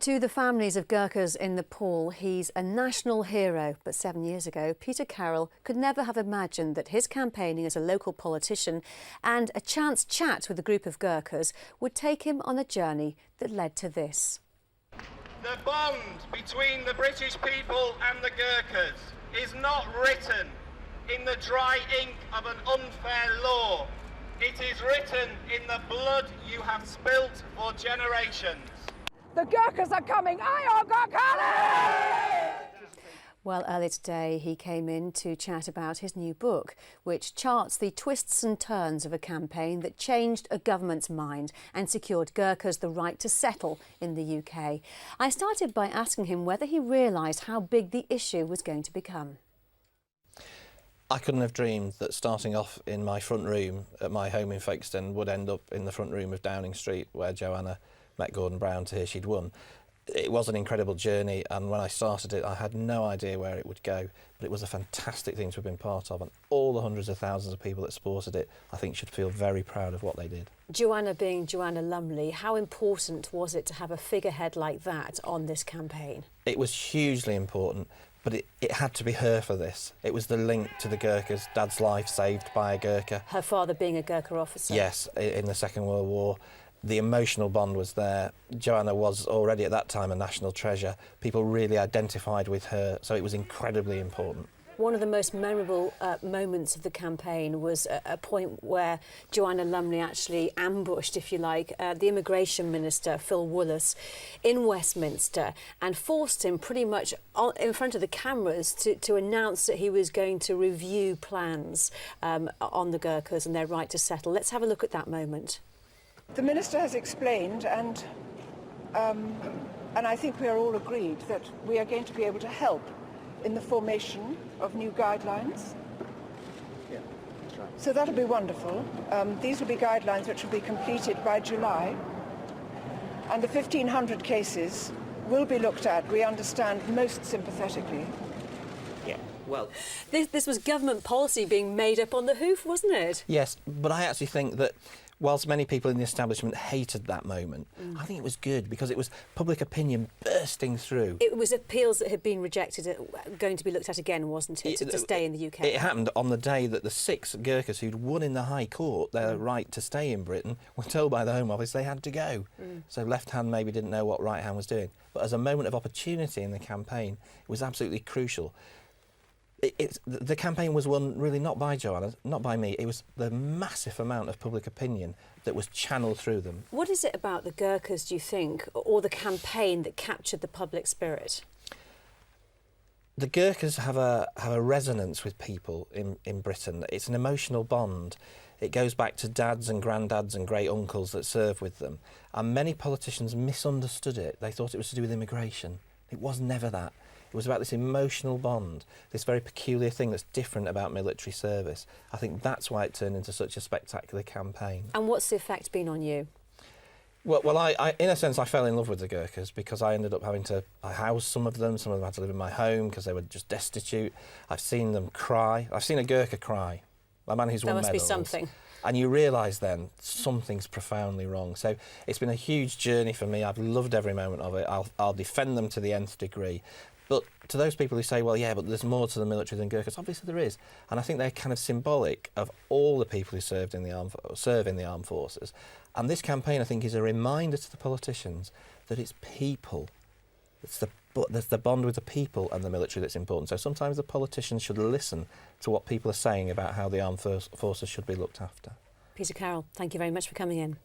To the families of Gurkhas in Nepal, he's a national hero. But 7 years ago, Peter Carroll could never have imagined that his campaigning as a local politician and a chance chat with a group of Gurkhas would take him on a journey that led to this. The bond between the British people and the Gurkhas is not written in the dry ink of an unfair law. It is written in the blood you have spilt for generations. The Gurkhas are coming! Aye, Gurkhas! Well, earlier today he came in to chat about his new book, which charts the twists and turns of a campaign that changed a government's mind and secured Gurkhas the right to settle in the UK. I started by asking him whether he realised how big the issue was going to become. I couldn't have dreamed that starting off in my front room at my home in Folkestone would end up in the front room of Downing Street, where Joanna met Gordon Brown to hear she'd won. It was an incredible journey, and when I started it I had no idea where it would go, but it was a fantastic thing to have been part of, and all the hundreds of thousands of people that supported it I think should feel very proud of what they did. Joanna being Joanna Lumley, how important was it to have a figurehead like that on this campaign? It was hugely important, but it had to be her for this. It was the link to the Gurkhas, Dad's life saved by a Gurkha. Her father being a Gurkha officer? Yes, in the Second World War. The emotional bond was there. Joanna was already at that time a national treasure. People really identified with her, so it was incredibly important. One of the most memorable moments of the campaign was a point where Joanna Lumley actually ambushed, if you like, the Immigration Minister, Phil Wallace, in Westminster and forced him pretty much in front of the cameras to announce that he was going to review plans on the Gurkhas and their right to settle. Let's have a look at that moment. The Minister has explained, and I think we are all agreed that we are going to be able to help in the formation of new guidelines. Yeah, that's right. So that'll be wonderful. These will be guidelines which will be completed by July, and the 1,500 cases will be looked at, we understand, most sympathetically. Yeah, well, This was government policy being made up on the hoof, wasn't it? yes, but I actually think that whilst many people in the establishment hated that moment, I think it was good because it was public opinion bursting through. It was appeals that had been rejected going to be looked at again, wasn't it, to stay in the UK? It happened on the day that the 6 Gurkhas who'd won in the High Court their right to stay in Britain were told by the Home Office they had to go. So left hand maybe didn't know what right hand was doing. But as a moment of opportunity in the campaign, it was absolutely crucial. The campaign was won really not by Joanna, not by me. It was the massive amount of public opinion that was channelled through them. What is it about the Gurkhas, do you think, or the campaign that captured the public spirit? The Gurkhas have a resonance with people in Britain. It's an emotional bond. It goes back to dads and granddads and great uncles that served with them. And many politicians misunderstood it. They thought it was to do with immigration. It was never that. It was about this emotional bond, this very peculiar thing that's different about military service. I think that's why it turned into such a spectacular campaign. And what's the effect been on you? Well, I in a sense, I fell in love with the Gurkhas because I ended up having to house some of them. Some of them had to live in my home because they were just destitute. I've seen them cry. I've seen a Gurkha cry. A man who's won medals. There must be something. And you realise then something's profoundly wrong. So it's been a huge journey for me. I've loved every moment of it. I'll defend them to the nth degree. But to those people who say, well, yeah, but there's more to the military than Gurkhas, obviously there is. And I think they're kind of symbolic of all the people who serve in the armed forces. And this campaign, I think, is a reminder to the politicians that it's people. It's the bond with the people and the military that's important. So sometimes the politicians should listen to what people are saying about how the armed forces should be looked after. Peter Carroll, thank you very much for coming in.